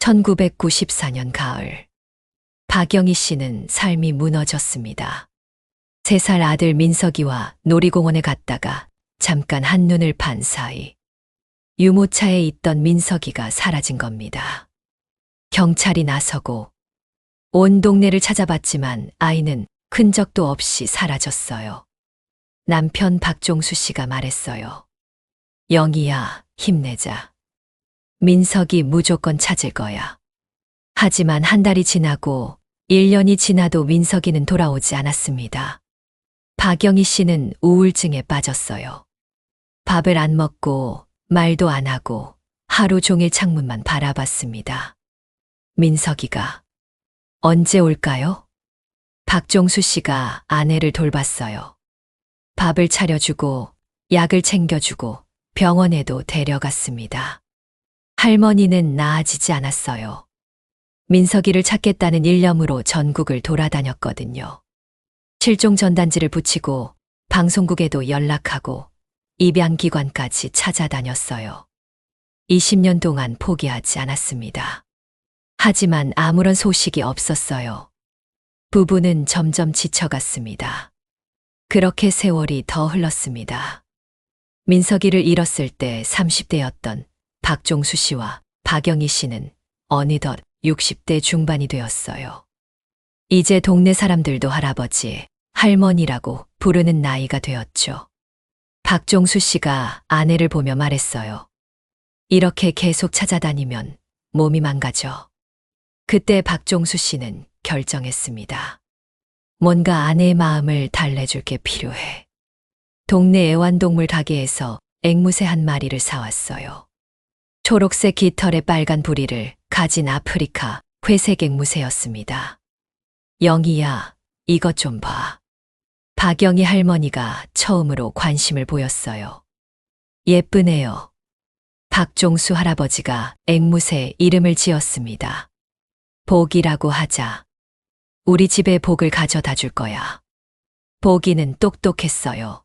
1994년 가을, 박영희 씨는 삶이 무너졌습니다. 3살 아들 민석이와 놀이공원에 갔다가 잠깐 한눈을 판 사이 유모차에 있던 민석이가 사라진 겁니다. 경찰이 나서고 온 동네를 찾아봤지만 아이는 흔적도 없이 사라졌어요. 남편 박종수 씨가 말했어요. 영희야, 힘내자. 민석이 무조건 찾을 거야. 하지만 한 달이 지나고 1년이 지나도 민석이는 돌아오지 않았습니다. 박영희 씨는 우울증에 빠졌어요. 밥을 안 먹고 말도 안 하고 하루 종일 창문만 바라봤습니다. 민석이가 언제 올까요? 박종수 씨가 아내를 돌봤어요. 밥을 차려주고 약을 챙겨주고 병원에도 데려갔습니다. 할머니는 나아지지 않았어요. 민석이를 찾겠다는 일념으로 전국을 돌아다녔거든요. 실종 전단지를 붙이고 방송국에도 연락하고 입양기관까지 찾아다녔어요. 20년 동안 포기하지 않았습니다. 하지만 아무런 소식이 없었어요. 부부는 점점 지쳐갔습니다. 그렇게 세월이 더 흘렀습니다. 민석이를 잃었을 때 30대였던 박종수 씨와 박영희 씨는 어느덧 60대 중반이 되었어요. 이제 동네 사람들도 할아버지, 할머니라고 부르는 나이가 되었죠. 박종수 씨가 아내를 보며 말했어요. 이렇게 계속 찾아다니면 몸이 망가져. 그때 박종수 씨는 결정했습니다. 뭔가 아내의 마음을 달래줄 게 필요해. 동네 애완동물 가게에서 앵무새 한 마리를 사왔어요. 초록색 깃털에 빨간 부리를 가진 아프리카 회색 앵무새였습니다. 영희야, 이것 좀 봐. 박영희 할머니가 처음으로 관심을 보였어요. 예쁘네요. 박종수 할아버지가 앵무새 이름을 지었습니다. 복이라고 하자. 우리 집에 복을 가져다 줄 거야. 복이는 똑똑했어요.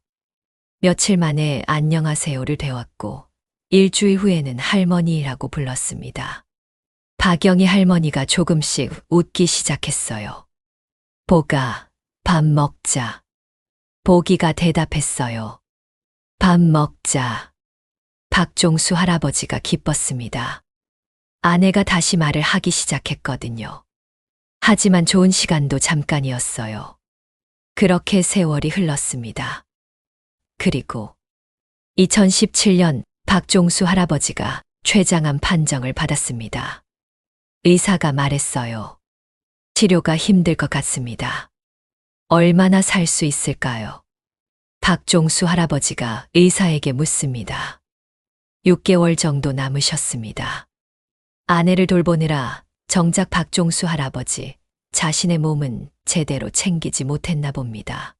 며칠 만에 안녕하세요를 배웠고 일주일 후에는 할머니라고 불렀습니다. 박영희 할머니가 조금씩 웃기 시작했어요. 복아, 밥 먹자. 복이가 대답했어요. 밥 먹자. 박종수 할아버지가 기뻤습니다. 아내가 다시 말을 하기 시작했거든요. 하지만 좋은 시간도 잠깐이었어요. 그렇게 세월이 흘렀습니다. 그리고 2017년 박종수 할아버지가 췌장암 판정을 받았습니다. 의사가 말했어요. 치료가 힘들 것 같습니다. 얼마나 살 수 있을까요? 박종수 할아버지가 의사에게 묻습니다. 6개월 정도 남으셨습니다. 아내를 돌보느라 정작 박종수 할아버지 자신의 몸은 제대로 챙기지 못했나 봅니다.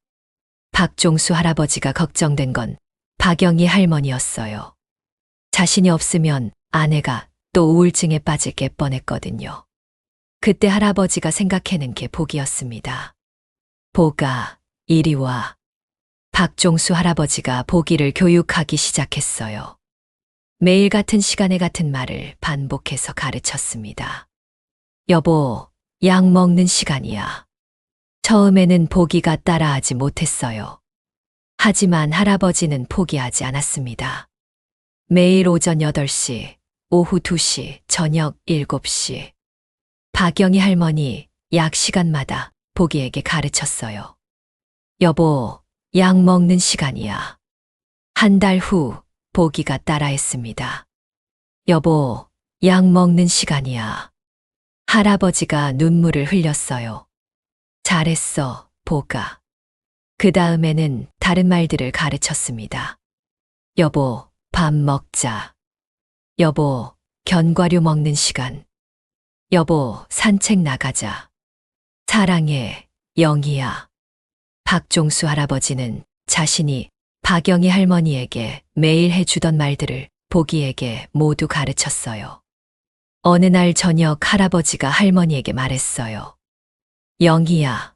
박종수 할아버지가 걱정된 건 박영희 할머니였어요. 자신이 없으면 아내가 또 우울증에 빠질 게 뻔했거든요. 그때 할아버지가 생각해낸 게 복이었습니다. 복아, 이리 와. 박종수 할아버지가 복이를 교육하기 시작했어요. 매일 같은 시간에 같은 말을 반복해서 가르쳤습니다. 여보, 약 먹는 시간이야. 처음에는 복이가 따라하지 못했어요. 하지만 할아버지는 포기하지 않았습니다. 매일 오전 8시, 오후 2시, 저녁 7시. 박영희 할머니 약 시간마다 복이에게 가르쳤어요. 여보, 약 먹는 시간이야. 한 달 후 복이가 따라했습니다. 여보, 약 먹는 시간이야. 할아버지가 눈물을 흘렸어요. 잘했어, 복아. 그 다음에는 다른 말들을 가르쳤습니다. 여보, 밥 먹자. 여보, 견과류 먹는 시간. 여보, 산책 나가자. 사랑해, 영희야. 박종수 할아버지는 자신이 박영희 할머니에게 매일 해주던 말들을 복이에게 모두 가르쳤어요. 어느 날 저녁 할아버지가 할머니에게 말했어요. 영희야,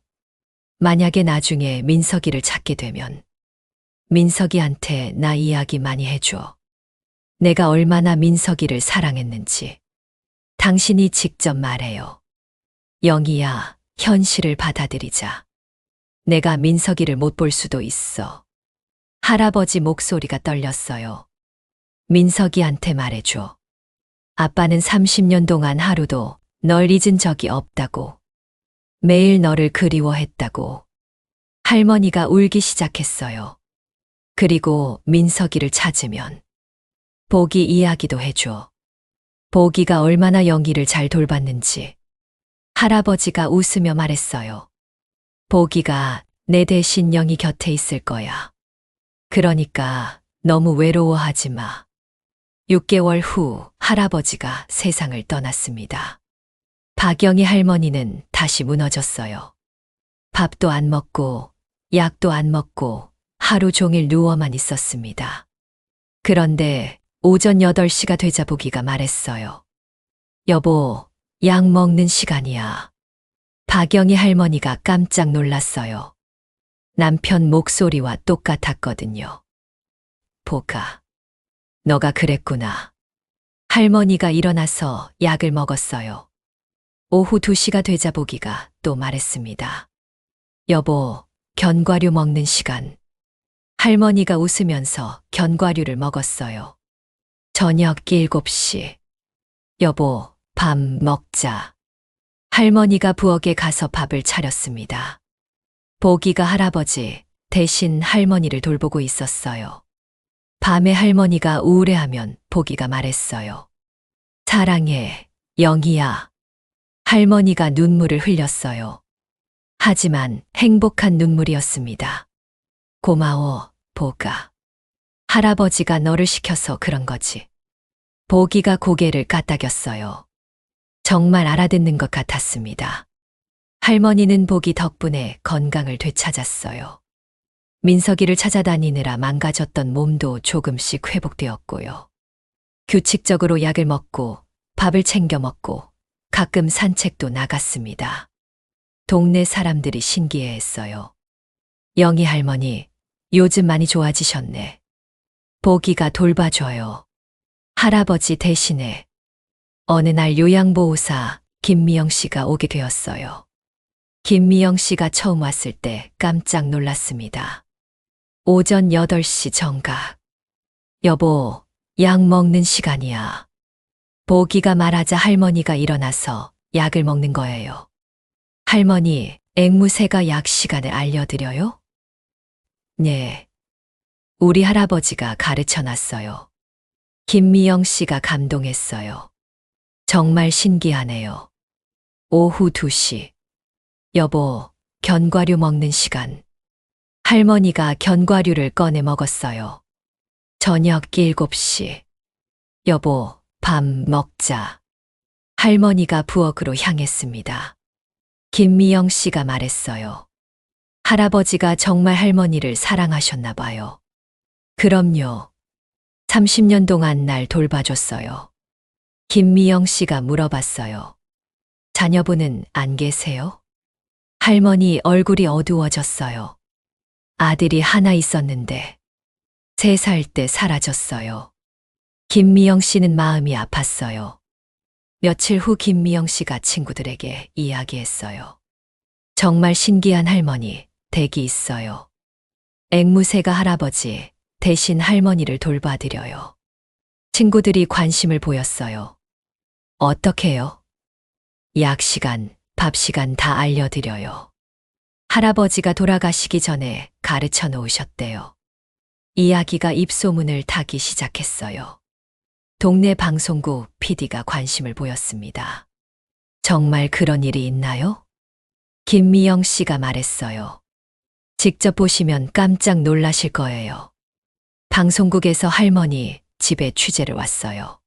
만약에 나중에 민석이를 찾게 되면 민석이한테 나 이야기 많이 해줘. 내가 얼마나 민석이를 사랑했는지. 당신이 직접 말해요. 영희야, 현실을 받아들이자. 내가 민석이를 못 볼 수도 있어. 할아버지 목소리가 떨렸어요. 민석이한테 말해줘. 아빠는 30년 동안 하루도 널 잊은 적이 없다고. 매일 너를 그리워했다고. 할머니가 울기 시작했어요. 그리고 민석이를 찾으면 보기 이야기도 해줘. 보기가 얼마나 영희를 잘 돌봤는지. 할아버지가 웃으며 말했어요. 보기가 내 대신 영희 곁에 있을 거야. 그러니까 너무 외로워하지 마. 6개월 후 할아버지가 세상을 떠났습니다. 박영희 할머니는 다시 무너졌어요. 밥도 안 먹고 약도 안 먹고 하루 종일 누워만 있었습니다. 그런데 오전 8시가 되자 보기가 말했어요. 여보, 약 먹는 시간이야. 박영희 할머니가 깜짝 놀랐어요. 남편 목소리와 똑같았거든요. 보가, 너가 그랬구나. 할머니가 일어나서 약을 먹었어요. 오후 2시가 되자 보기가 또 말했습니다. 여보, 견과류 먹는 시간. 할머니가 웃으면서 견과류를 먹었어요. 저녁 7시. 여보, 밥 먹자. 할머니가 부엌에 가서 밥을 차렸습니다. 보기가 할아버지 대신 할머니를 돌보고 있었어요. 밤에 할머니가 우울해하면 보기가 말했어요. 사랑해, 영희야. 할머니가 눈물을 흘렸어요. 하지만 행복한 눈물이었습니다. 고마워, 보가. 할아버지가 너를 시켜서 그런 거지. 보기가 고개를 까딱였어요. 정말 알아듣는 것 같았습니다. 할머니는 보기 덕분에 건강을 되찾았어요. 민석이를 찾아다니느라 망가졌던 몸도 조금씩 회복되었고요. 규칙적으로 약을 먹고 밥을 챙겨 먹고 가끔 산책도 나갔습니다. 동네 사람들이 신기해했어요. 영희 할머니, 요즘 많이 좋아지셨네. 보기가 돌봐줘요. 할아버지 대신에. 어느 날 요양보호사 김미영 씨가 오게 되었어요. 김미영 씨가 처음 왔을 때 깜짝 놀랐습니다. 오전 8시 정각. 여보, 약 먹는 시간이야. 보기가 말하자 할머니가 일어나서 약을 먹는 거예요. 할머니, 앵무새가 약 시간을 알려드려요? 네. 우리 할아버지가 가르쳐 놨어요. 김미영 씨가 감동했어요. 정말 신기하네요. 오후 2시. 여보, 견과류 먹는 시간. 할머니가 견과류를 꺼내 먹었어요. 저녁 7시. 여보, 밥 먹자. 할머니가 부엌으로 향했습니다. 김미영 씨가 말했어요. 할아버지가 정말 할머니를 사랑하셨나 봐요. 그럼요. 30년 동안 날 돌봐줬어요. 김미영 씨가 물어봤어요. 자녀분은 안 계세요? 할머니 얼굴이 어두워졌어요. 아들이 하나 있었는데 3살 때 사라졌어요. 김미영 씨는 마음이 아팠어요. 며칠 후 김미영 씨가 친구들에게 이야기했어요. 정말 신기한 할머니 댁이 있어요. 앵무새가 할아버지 대신 할머니를 돌봐드려요. 친구들이 관심을 보였어요. 어떻게요? 약 시간, 밥 시간 다 알려드려요. 할아버지가 돌아가시기 전에 가르쳐 놓으셨대요. 이야기가 입소문을 타기 시작했어요. 동네 방송국 PD가 관심을 보였습니다. 정말 그런 일이 있나요? 김미영 씨가 말했어요. 직접 보시면 깜짝 놀라실 거예요. 방송국에서 할머니 집에 취재를 왔어요.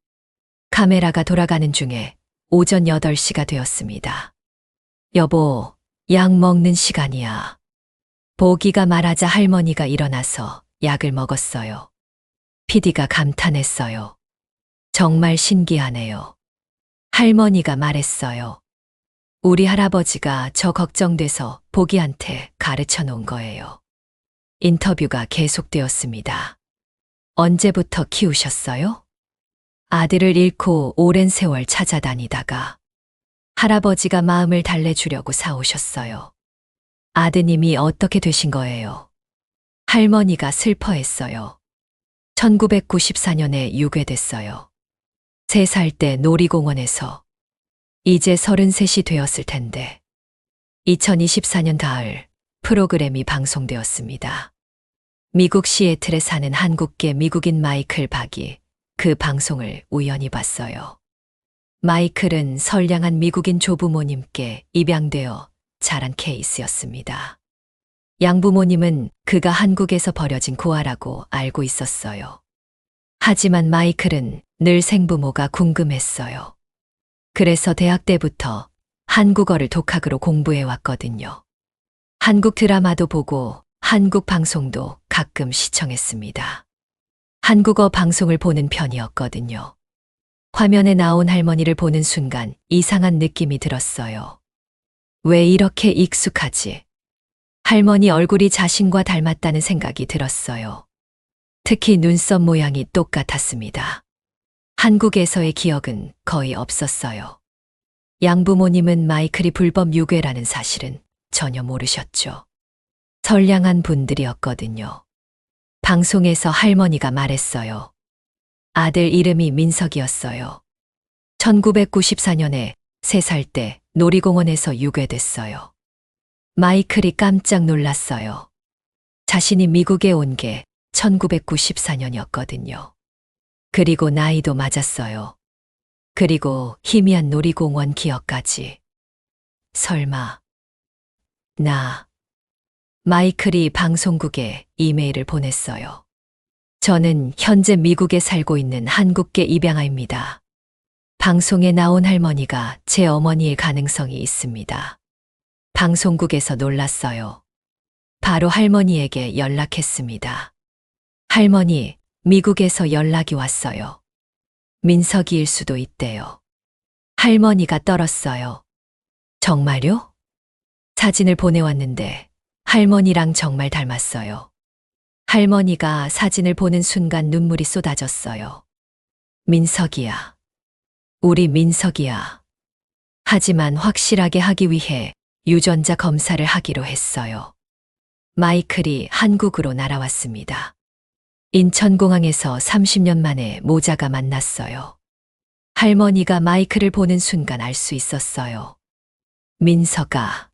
카메라가 돌아가는 중에 오전 8시가 되었습니다. 여보, 약 먹는 시간이야. 보기가 말하자 할머니가 일어나서 약을 먹었어요. PD가 감탄했어요. 정말 신기하네요. 할머니가 말했어요. 우리 할아버지가 저 걱정돼서 보기한테 가르쳐 놓은 거예요. 인터뷰가 계속되었습니다. 언제부터 키우셨어요? 아들을 잃고 오랜 세월 찾아다니다가 할아버지가 마음을 달래주려고 사오셨어요. 아드님이 어떻게 되신 거예요? 할머니가 슬퍼했어요. 1994년에 유괴됐어요. 3살 때 놀이공원에서. 이제 33이 되었을 텐데. 2024년 가을 프로그램이 방송되었습니다. 미국 시애틀에 사는 한국계 미국인 마이클 박이 그 방송을 우연히 봤어요. 마이클은 선량한 미국인 조부모님께 입양되어 자란 케이스였습니다. 양부모님은 그가 한국에서 버려진 고아라고 알고 있었어요. 하지만 마이클은 늘 생부모가 궁금했어요. 그래서 대학 때부터 한국어를 독학으로 공부해 왔거든요. 한국 드라마도 보고 한국 방송도 가끔 시청했습니다. 한국어 방송을 보는 편이었거든요. 화면에 나온 할머니를 보는 순간 이상한 느낌이 들었어요. 왜 이렇게 익숙하지? 할머니 얼굴이 자신과 닮았다는 생각이 들었어요. 특히 눈썹 모양이 똑같았습니다. 한국에서의 기억은 거의 없었어요. 양부모님은 마이클이 불법 유괴라는 사실은 전혀 모르셨죠. 선량한 분들이었거든요. 방송에서 할머니가 말했어요. 아들 이름이 민석이었어요. 1994년에 3살 때 놀이공원에서 유괴됐어요. 마이클이 깜짝 놀랐어요. 자신이 미국에 온 게 1994년이었거든요. 그리고 나이도 맞았어요. 그리고 희미한 놀이공원 기억까지. 설마. 마이클이 방송국에 이메일을 보냈어요. 저는 현재 미국에 살고 있는 한국계 입양아입니다. 방송에 나온 할머니가 제 어머니일 가능성이 있습니다. 방송국에서 놀랐어요. 바로 할머니에게 연락했습니다. 할머니, 미국에서 연락이 왔어요. 민석이일 수도 있대요. 할머니가 떨었어요. 정말요? 사진을 보내왔는데 할머니랑 정말 닮았어요. 할머니가 사진을 보는 순간 눈물이 쏟아졌어요. 민석이야. 우리 민석이야. 하지만 확실하게 하기 위해 유전자 검사를 하기로 했어요. 마이클이 한국으로 날아왔습니다. 인천공항에서 30년 만에 모자가 만났어요. 할머니가 마이클을 보는 순간 알 수 있었어요. 민석아.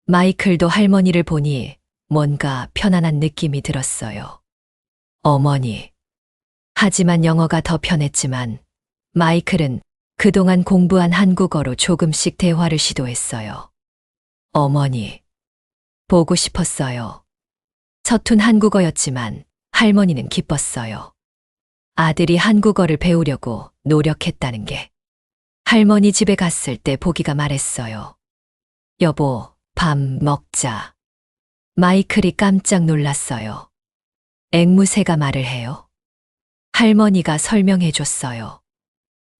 마이클도 할머니를 보니 뭔가 편안한 느낌이 들었어요. 어머니. 하지만 영어가 더 편했지만 마이클은 그동안 공부한 한국어로 조금씩 대화를 시도했어요. 어머니. 보고 싶었어요. 서툰 한국어였지만 할머니는 기뻤어요. 아들이 한국어를 배우려고 노력했다는 게. 할머니 집에 갔을 때 보기가 말했어요. 여보, 밥 먹자. 마이클이 깜짝 놀랐어요. 앵무새가 말을 해요. 할머니가 설명해 줬어요.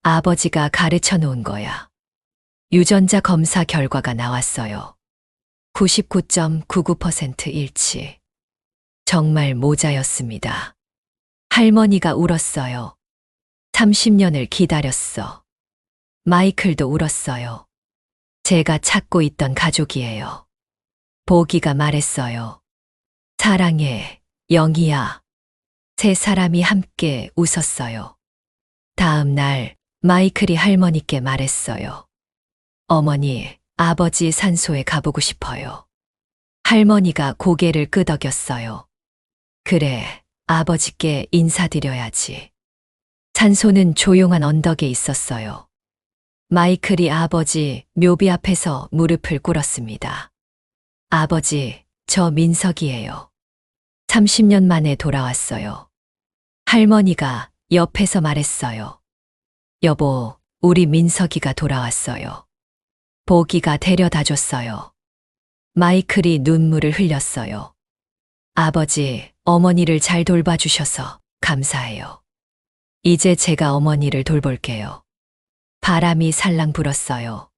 아버지가 가르쳐 놓은 거야. 유전자 검사 결과가 나왔어요. 99.99% 일치. 정말 모자였습니다. 할머니가 울었어요. 30년을 기다렸어. 마이클도 울었어요. 제가 찾고 있던 가족이에요. 보기가 말했어요. 사랑해, 영희야. 세 사람이 함께 웃었어요. 다음 날 마이클이 할머니께 말했어요. 어머니, 아버지 산소에 가보고 싶어요. 할머니가 고개를 끄덕였어요. 그래, 아버지께 인사드려야지. 산소는 조용한 언덕에 있었어요. 마이클이 아버지 묘비 앞에서 무릎을 꿇었습니다. 아버지, 저 민석이에요. 30년 만에 돌아왔어요. 할머니가 옆에서 말했어요. 여보, 우리 민석이가 돌아왔어요. 보기가 데려다 줬어요. 마이클이 눈물을 흘렸어요. 아버지, 어머니를 잘 돌봐주셔서 감사해요. 이제 제가 어머니를 돌볼게요. 바람이 살랑 불었어요.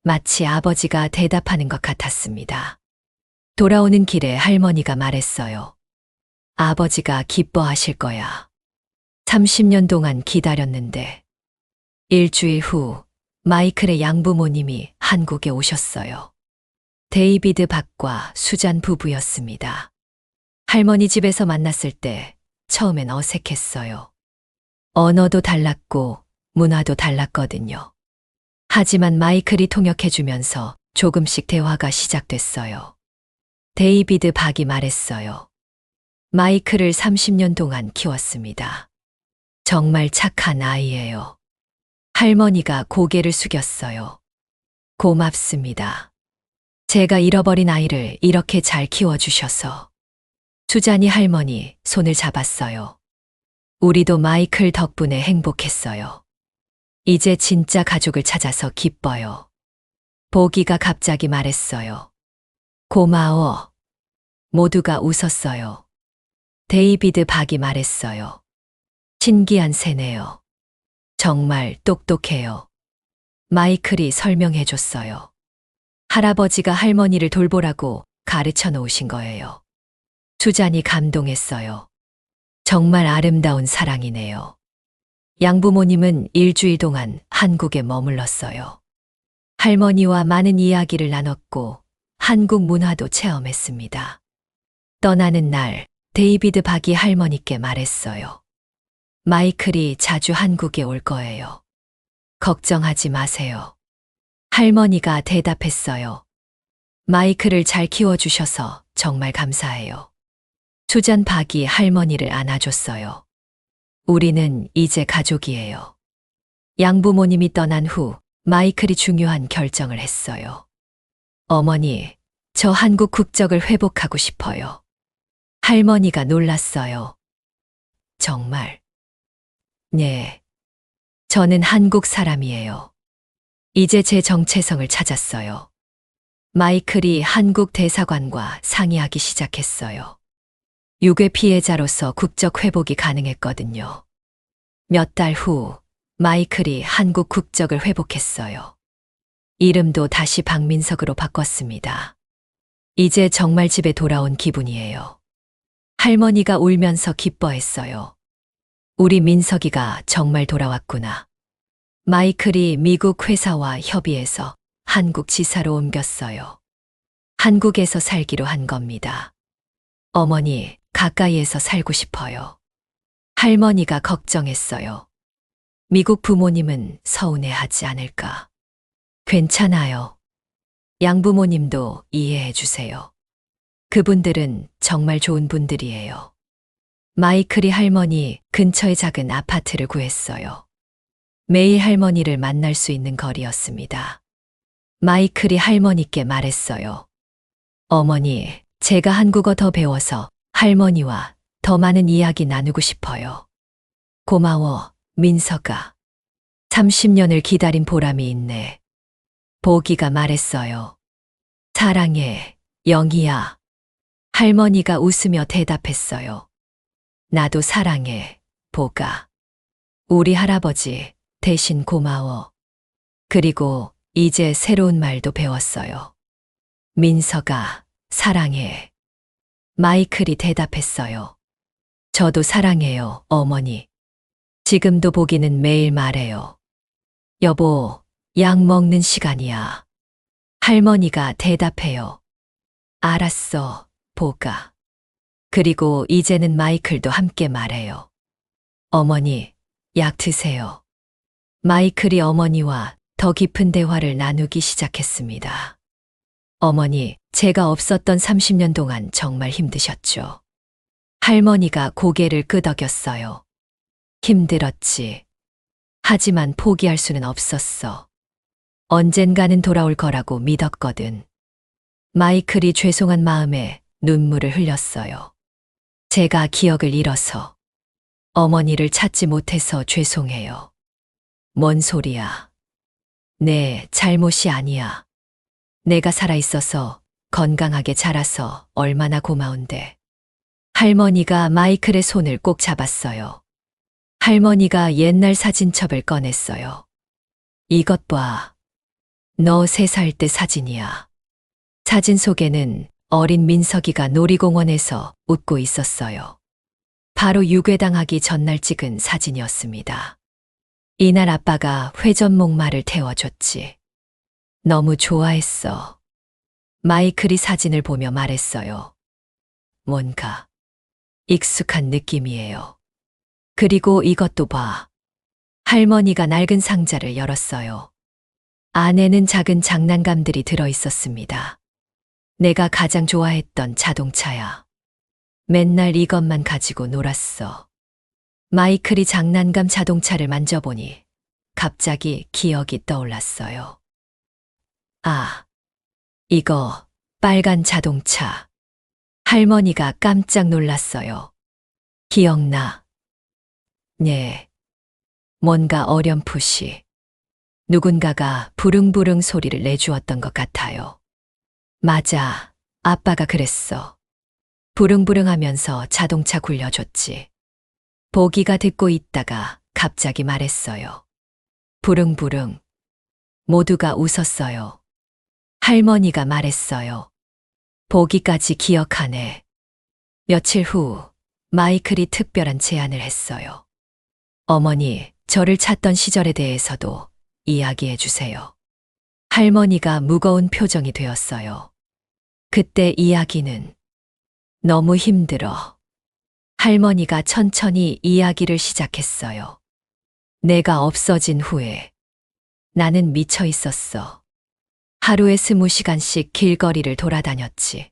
마치 아버지가 대답하는 것 같았습니다. 돌아오는 길에 할머니가 말했어요. 아버지가 기뻐하실 거야. 30년 동안 기다렸는데 일주일 후 마이클의 양부모님이 한국에 오셨어요. 데이비드 박과 수잔 부부였습니다. 할머니 집에서 만났을 때 처음엔 어색했어요. 언어도 달랐고 문화도 달랐거든요. 하지만 마이클이 통역해주면서 조금씩 대화가 시작됐어요. 데이비드 박이 말했어요. 마이클을 30년 동안 키웠습니다. 정말 착한 아이예요. 할머니가 고개를 숙였어요. 고맙습니다. 제가 잃어버린 아이를 이렇게 잘 키워주셔서. 수잔이 할머니 손을 잡았어요. 우리도 마이클 덕분에 행복했어요. 이제 진짜 가족을 찾아서 기뻐요. 보기가 갑자기 말했어요. 고마워. 모두가 웃었어요. 데이비드 박이 말했어요. 신기한 새네요. 정말 똑똑해요. 마이클이 설명해줬어요. 할아버지가 할머니를 돌보라고 가르쳐 놓으신 거예요. 수잔이 감동했어요. 정말 아름다운 사랑이네요. 양부모님은 일주일 동안 한국에 머물렀어요. 할머니와 많은 이야기를 나눴고 한국 문화도 체험했습니다. 떠나는 날 데이비드 박이 할머니께 말했어요. 마이클이 자주 한국에 올 거예요. 걱정하지 마세요. 할머니가 대답했어요. 마이클을 잘 키워주셔서 정말 감사해요. 수잔 박이 할머니를 안아줬어요. 우리는 이제 가족이에요. 양부모님이 떠난 후 마이클이 중요한 결정을 했어요. 어머니, 저 한국 국적을 회복하고 싶어요. 할머니가 놀랐어요. 정말? 네. 저는 한국 사람이에요. 이제 제 정체성을 찾았어요. 마이클이 한국 대사관과 상의하기 시작했어요. 유괴 피해자로서 국적 회복이 가능했거든요. 몇 달 후 마이클이 한국 국적을 회복했어요. 이름도 다시 박민석으로 바꿨습니다. 이제 정말 집에 돌아온 기분이에요. 할머니가 울면서 기뻐했어요. 우리 민석이가 정말 돌아왔구나. 마이클이 미국 회사와 협의해서 한국 지사로 옮겼어요. 한국에서 살기로 한 겁니다. 어머니, 가까이에서 살고 싶어요. 할머니가 걱정했어요. 미국 부모님은 서운해하지 않을까? 괜찮아요. 양부모님도 이해해 주세요. 그분들은 정말 좋은 분들이에요. 마이클이 할머니 근처의 작은 아파트를 구했어요. 매일 할머니를 만날 수 있는 거리였습니다. 마이클이 할머니께 말했어요. 어머니, 제가 한국어 더 배워서 할머니와 더 많은 이야기 나누고 싶어요. 고마워, 민석아. 30년을 기다린 보람이 있네. 보기가 말했어요. 사랑해, 영희야. 할머니가 웃으며 대답했어요. 나도 사랑해, 보가. 우리 할아버지 대신 고마워. 그리고 이제 새로운 말도 배웠어요. 민석아, 사랑해. 마이클이 대답했어요. 저도 사랑해요, 어머니. 지금도 보기는 매일 말해요. 여보, 약 먹는 시간이야. 할머니가 대답해요. 알았어, 보가. 그리고 이제는 마이클도 함께 말해요. 어머니, 약 드세요. 마이클이 어머니와 더 깊은 대화를 나누기 시작했습니다. 어머니, 제가 없었던 30년 동안 정말 힘드셨죠. 할머니가 고개를 끄덕였어요. 힘들었지. 하지만 포기할 수는 없었어. 언젠가는 돌아올 거라고 믿었거든. 마이클이 죄송한 마음에 눈물을 흘렸어요. 제가 기억을 잃어서. 어머니를 찾지 못해서 죄송해요. 뭔 소리야. 내 잘못이 아니야. 내가 살아있어서 건강하게 자라서 얼마나 고마운데. 할머니가 마이클의 손을 꼭 잡았어요. 할머니가 옛날 사진첩을 꺼냈어요. 이것 봐. 너 3살 때 사진이야. 사진 속에는 어린 민석이가 놀이공원에서 웃고 있었어요. 바로 유괴당하기 전날 찍은 사진이었습니다. 이날 아빠가 회전 목마를 태워줬지. 너무 좋아했어. 마이클이 사진을 보며 말했어요. 뭔가 익숙한 느낌이에요. 그리고 이것도 봐. 할머니가 낡은 상자를 열었어요. 안에는 작은 장난감들이 들어 있었습니다. 내가 가장 좋아했던 자동차야. 맨날 이것만 가지고 놀았어. 마이클이 장난감 자동차를 만져보니 갑자기 기억이 떠올랐어요. 아, 이거 빨간 자동차. 할머니가 깜짝 놀랐어요. 기억나? 네. 뭔가 어렴풋이 누군가가 부릉부릉 소리를 내주었던 것 같아요. 맞아. 아빠가 그랬어. 부릉부릉 하면서 자동차 굴려줬지. 보기가 듣고 있다가 갑자기 말했어요. 부릉부릉. 모두가 웃었어요. 할머니가 말했어요. 보기까지 기억하네. 며칠 후 마이클이 특별한 제안을 했어요. 어머니, 저를 찾던 시절에 대해서도 이야기해 주세요. 할머니가 무거운 표정이 되었어요. 그때 이야기는 너무 힘들어. 할머니가 천천히 이야기를 시작했어요. 내가 없어진 후에 나는 미쳐 있었어. 하루에 20시간씩 길거리를 돌아다녔지.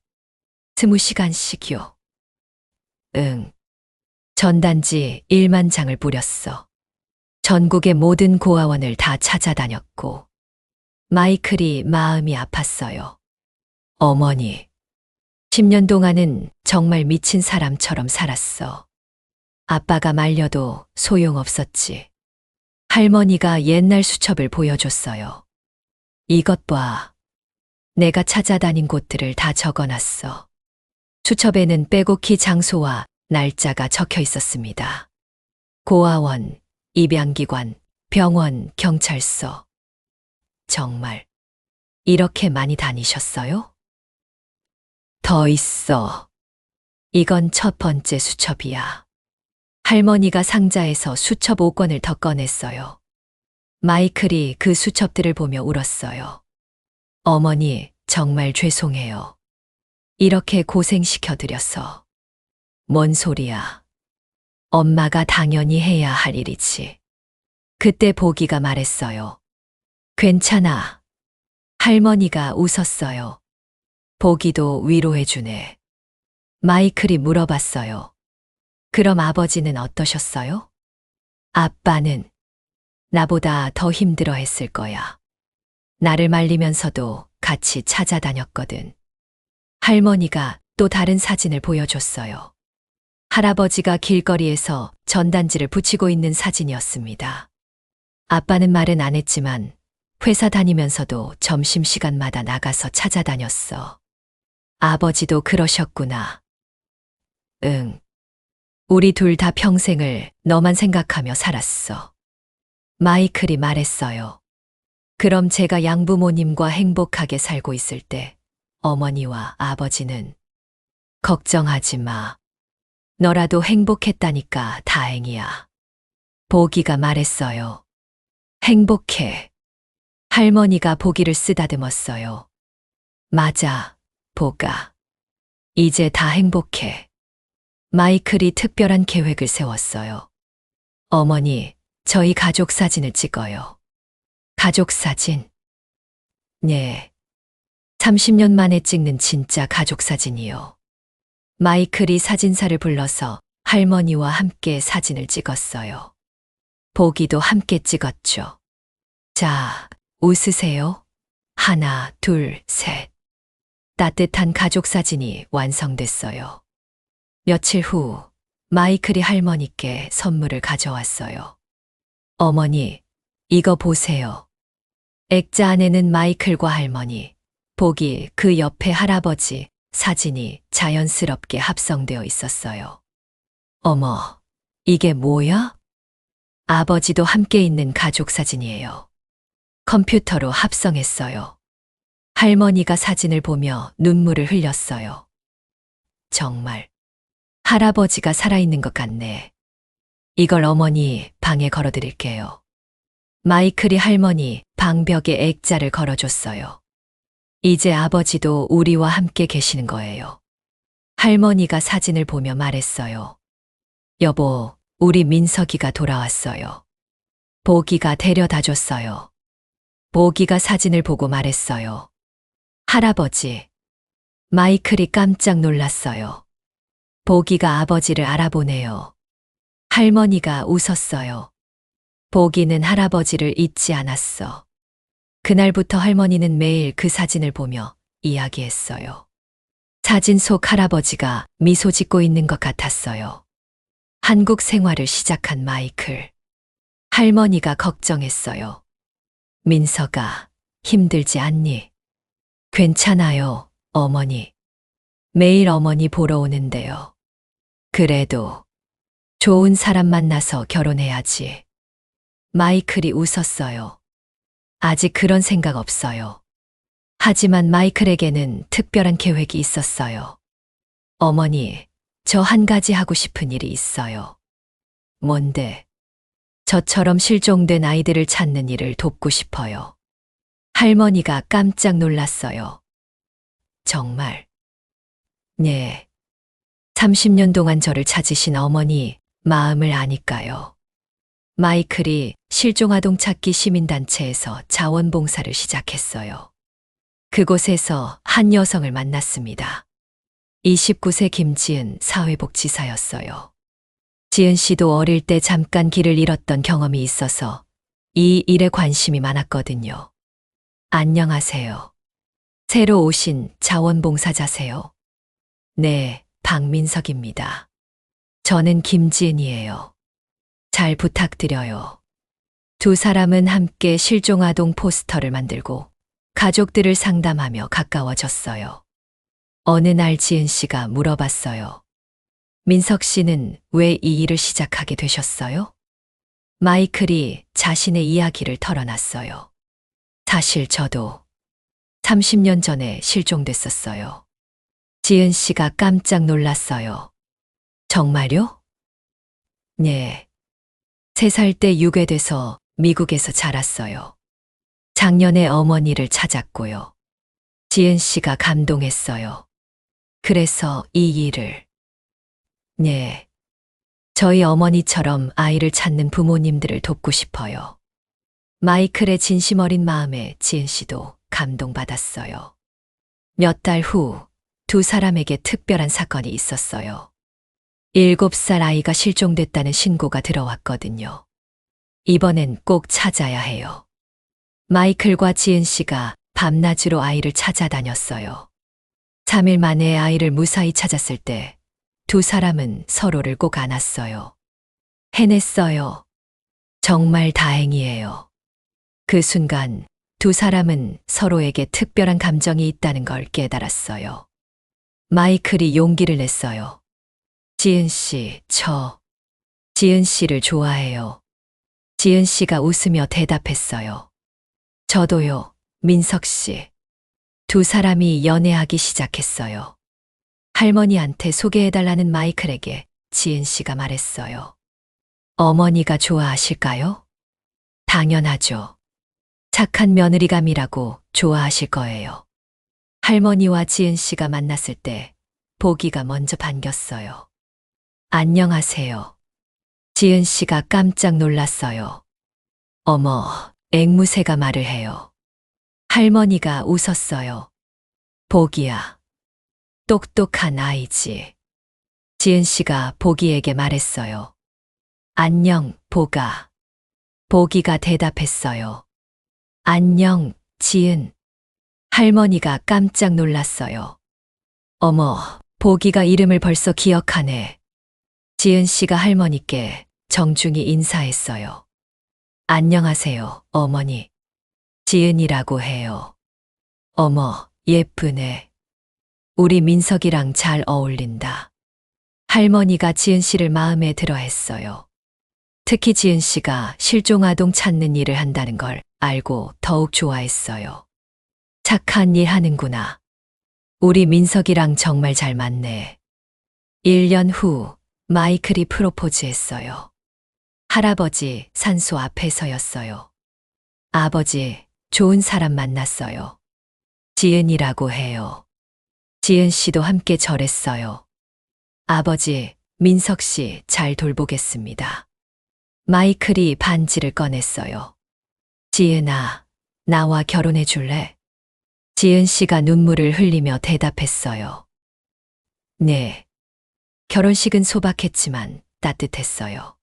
20시간씩요. 응. 전단지 1만 장을 뿌렸어. 전국의 모든 고아원을 다 찾아다녔고, 마이클이 마음이 아팠어요. 어머니, 10년 동안은 정말 미친 사람처럼 살았어. 아빠가 말려도 소용없었지. 할머니가 옛날 수첩을 보여줬어요. 이것 봐. 내가 찾아다닌 곳들을 다 적어놨어. 수첩에는 빼곡히 장소와 날짜가 적혀 있었습니다. 고아원, 입양기관, 병원, 경찰서. 정말 이렇게 많이 다니셨어요? 더 있어. 이건 첫 번째 수첩이야. 할머니가 상자에서 수첩 5권을 더 꺼냈어요. 마이클이 그 수첩들을 보며 울었어요. 어머니, 정말 죄송해요. 이렇게 고생시켜드려서. 뭔 소리야. 엄마가 당연히 해야 할 일이지. 그때 보기가 말했어요. 괜찮아. 할머니가 웃었어요. 보기도 위로해주네. 마이클이 물어봤어요. 그럼 아버지는 어떠셨어요? 아빠는 나보다 더 힘들어 했을 거야. 나를 말리면서도 같이 찾아다녔거든. 할머니가 또 다른 사진을 보여줬어요. 할아버지가 길거리에서 전단지를 붙이고 있는 사진이었습니다. 아빠는 말은 안 했지만 회사 다니면서도 점심시간마다 나가서 찾아다녔어. 아버지도 그러셨구나. 응. 우리 둘 다 평생을 너만 생각하며 살았어. 마이클이 말했어요. 그럼 제가 양부모님과 행복하게 살고 있을 때 어머니와 아버지는 걱정하지 마. 너라도 행복했다니까 다행이야. 보기가 말했어요. 행복해. 할머니가 보기를 쓰다듬었어요. 맞아, 보가. 이제 다 행복해. 마이클이 특별한 계획을 세웠어요. 어머니, 저희 가족 사진을 찍어요. 가족 사진? 네. 30년 만에 찍는 진짜 가족 사진이요. 마이클이 사진사를 불러서 할머니와 함께 사진을 찍었어요. 보기도 함께 찍었죠. 자, 웃으세요. 하나, 둘, 셋. 따뜻한 가족 사진이 완성됐어요. 며칠 후, 마이클이 할머니께 선물을 가져왔어요. 어머니, 이거 보세요. 액자 안에는 마이클과 할머니, 보기 그 옆에 할아버지 사진이 자연스럽게 합성되어 있었어요. 어머, 이게 뭐야? 아버지도 함께 있는 가족 사진이에요. 컴퓨터로 합성했어요. 할머니가 사진을 보며 눈물을 흘렸어요. 정말 할아버지가 살아있는 것 같네. 이걸 어머니 방에 걸어드릴게요. 마이클이 할머니 방벽에 액자를 걸어줬어요. 이제 아버지도 우리와 함께 계시는 거예요. 할머니가 사진을 보며 말했어요. 여보, 우리 민석이가 돌아왔어요. 보기가 데려다 줬어요. 보기가 사진을 보고 말했어요. 할아버지. 마이클이 깜짝 놀랐어요. 보기가 아버지를 알아보네요. 할머니가 웃었어요. 보기는 할아버지를 잊지 않았어. 그날부터 할머니는 매일 그 사진을 보며 이야기했어요. 사진 속 할아버지가 미소 짓고 있는 것 같았어요. 한국 생활을 시작한 마이클. 할머니가 걱정했어요. 민석아, 힘들지 않니? 괜찮아요, 어머니. 매일 어머니 보러 오는데요. 그래도 좋은 사람 만나서 결혼해야지. 마이클이 웃었어요. 아직 그런 생각 없어요. 하지만 마이클에게는 특별한 계획이 있었어요. 어머니, 저 한 가지 하고 싶은 일이 있어요. 뭔데? 저처럼 실종된 아이들을 찾는 일을 돕고 싶어요. 할머니가 깜짝 놀랐어요. 정말? 네. 30년 동안 저를 찾으신 어머니 마음을 아니까요. 마이클이 실종아동 찾기 시민단체에서 자원봉사를 시작했어요. 그곳에서 한 여성을 만났습니다. 29세 김지은 사회복지사였어요. 지은 씨도 어릴 때 잠깐 길을 잃었던 경험이 있어서 이 일에 관심이 많았거든요. 안녕하세요. 새로 오신 자원봉사자세요? 네, 박민석입니다. 저는 김지은이에요. 잘 부탁드려요. 두 사람은 함께 실종아동 포스터를 만들고 가족들을 상담하며 가까워졌어요. 어느 날 지은 씨가 물어봤어요. 민석 씨는 왜 이 일을 시작하게 되셨어요? 마이클이 자신의 이야기를 털어놨어요. 사실 저도 30년 전에 실종됐었어요. 지은 씨가 깜짝 놀랐어요. 정말요? 네. 3살 때 유괴돼서 미국에서 자랐어요. 작년에 어머니를 찾았고요. 지은 씨가 감동했어요. 그래서 이 일을. 네. 저희 어머니처럼 아이를 찾는 부모님들을 돕고 싶어요. 마이클의 진심 어린 마음에 지은 씨도 감동받았어요. 몇 달 후 두 사람에게 특별한 사건이 있었어요. 7살 아이가 실종됐다는 신고가 들어왔거든요. 이번엔 꼭 찾아야 해요. 마이클과 지은 씨가 밤낮으로 아이를 찾아다녔어요. 3일 만에 아이를 무사히 찾았을 때 두 사람은 서로를 꼭 안았어요. 해냈어요. 정말 다행이에요. 그 순간 두 사람은 서로에게 특별한 감정이 있다는 걸 깨달았어요. 마이클이 용기를 냈어요. 지은 씨, 지은 씨를 좋아해요. 지은 씨가 웃으며 대답했어요. 저도요, 민석 씨. 두 사람이 연애하기 시작했어요. 할머니한테 소개해달라는 마이클에게 지은 씨가 말했어요. 어머니가 좋아하실까요? 당연하죠. 착한 며느리감이라고 좋아하실 거예요. 할머니와 지은 씨가 만났을 때 보기가 먼저 반겼어요. 안녕하세요. 지은 씨가 깜짝 놀랐어요. 어머, 앵무새가 말을 해요. 할머니가 웃었어요. 보기야. 똑똑한 아이지. 지은 씨가 보기에게 말했어요. 안녕, 보가. 보기가 대답했어요. 안녕, 지은. 할머니가 깜짝 놀랐어요. 어머, 보기가 이름을 벌써 기억하네. 지은 씨가 할머니께 정중히 인사했어요. 안녕하세요, 어머니. 지은이라고 해요. 어머, 예쁘네. 우리 민석이랑 잘 어울린다. 할머니가 지은 씨를 마음에 들어 했어요. 특히 지은 씨가 실종아동 찾는 일을 한다는 걸 알고 더욱 좋아했어요. 착한 일 하는구나. 우리 민석이랑 정말 잘 맞네. 1년 후 마이클이 프로포즈했어요. 할아버지 산소 앞에서였어요. 아버지, 좋은 사람 만났어요. 지은이라고 해요. 지은 씨도 함께 절했어요. 아버지, 민석 씨 잘 돌보겠습니다. 마이클이 반지를 꺼냈어요. 지은아, 나와 결혼해 줄래? 지은 씨가 눈물을 흘리며 대답했어요. 네. 결혼식은 소박했지만 따뜻했어요.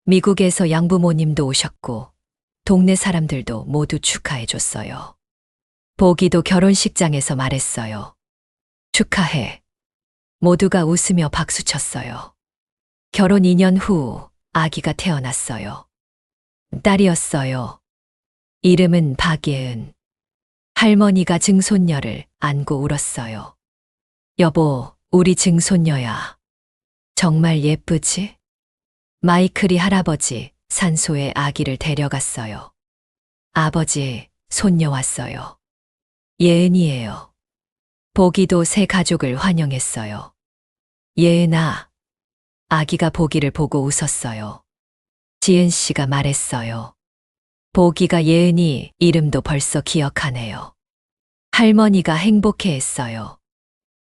미국에서 양부모님도 오셨고, 동네 사람들도 모두 축하해 줬어요. 보기도 결혼식장에서 말했어요. 축하해. 모두가 웃으며 박수 쳤어요. 결혼 2년 후 아기가 태어났어요. 딸이었어요. 이름은 박예은. 할머니가 증손녀를 안고 울었어요. 여보, 우리 증손녀야. 정말 예쁘지? 마이클이 할아버지 산소에 아기를 데려갔어요. 아버지, 손녀 왔어요. 예은이에요. 보기도 새 가족을 환영했어요. 예은아. 아기가 보기를 보고 웃었어요. 지은 씨가 말했어요. 보기가 예은이 이름도 벌써 기억하네요. 할머니가 행복해했어요.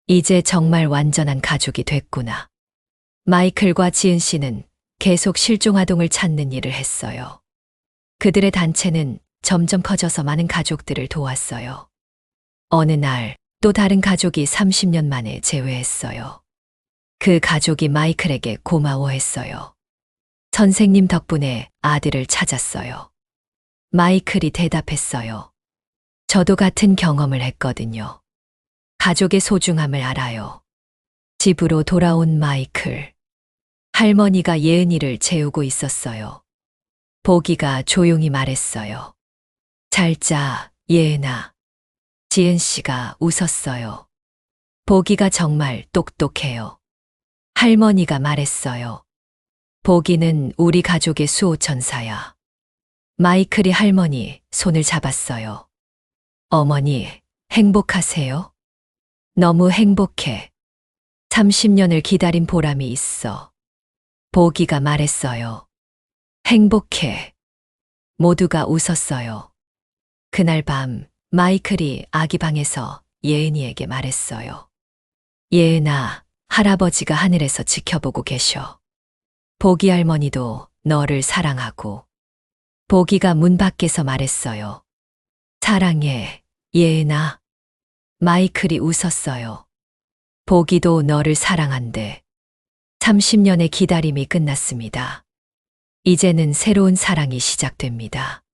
이제 정말 완전한 가족이 됐구나. 마이클과 지은 씨는 계속 실종 아동을 찾는 일을 했어요. 그들의 단체는 점점 커져서 많은 가족들을 도왔어요. 어느 날 또 다른 가족이 30년 만에 재회했어요. 그 가족이 마이클에게 고마워했어요. 선생님 덕분에 아들을 찾았어요. 마이클이 대답했어요. 저도 같은 경험을 했거든요. 가족의 소중함을 알아요. 집으로 돌아온 마이클. 할머니가 예은이를 재우고 있었어요. 보기가 조용히 말했어요. 잘 자, 예은아. 지은 씨가 웃었어요. 보기가 정말 똑똑해요. 할머니가 말했어요. 보기는 우리 가족의 수호천사야. 마이클이 할머니 손을 잡았어요. 어머니, 행복하세요? 너무 행복해. 30년을 기다린 보람이 있어. 보기가 말했어요. 행복해. 모두가 웃었어요. 그날 밤 마이클이 아기 방에서 예은이에게 말했어요. 예은아, 할아버지가 하늘에서 지켜보고 계셔. 보기 할머니도 너를 사랑하고. 보기가 문 밖에서 말했어요. 사랑해, 예은아. 마이클이 웃었어요. 보기도 너를 사랑한대. 30년의 기다림이 끝났습니다. 이제는 새로운 사랑이 시작됩니다.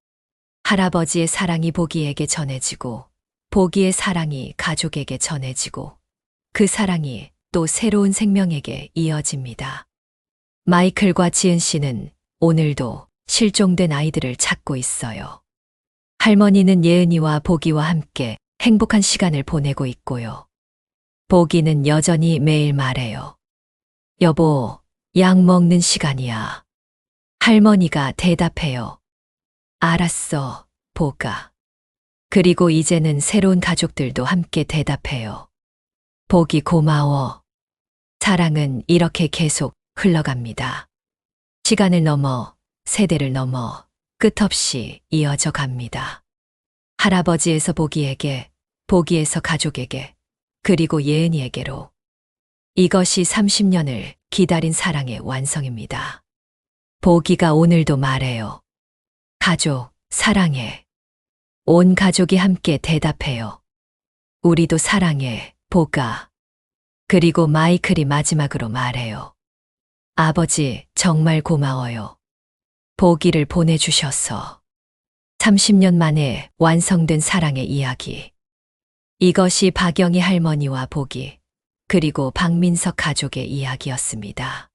할아버지의 사랑이 보기에게 전해지고, 보기의 사랑이 가족에게 전해지고, 그 사랑이 또 새로운 생명에게 이어집니다. 마이클과 지은 씨는 오늘도 실종된 아이들을 찾고 있어요. 할머니는 예은이와 보기와 함께 행복한 시간을 보내고 있고요. 보기는 여전히 매일 말해요. 여보, 약 먹는 시간이야. 할머니가 대답해요. 알았어, 보가. 그리고 이제는 새로운 가족들도 함께 대답해요. 보기 고마워. 사랑은 이렇게 계속 흘러갑니다. 시간을 넘어, 세대를 넘어 끝없이 이어져 갑니다. 할아버지에서 보기에게, 보기에서 가족에게, 그리고 예은이에게로. 이것이 30년을 기다린 사랑의 완성입니다. 보기가 오늘도 말해요. 가족, 사랑해. 온 가족이 함께 대답해요. 우리도 사랑해, 보가. 그리고 마이클이 마지막으로 말해요. 아버지, 정말 고마워요. 보기를 보내주셔서. 30년 만에 완성된 사랑의 이야기. 이것이 박영희 할머니와 보기, 그리고 박민석 가족의 이야기였습니다.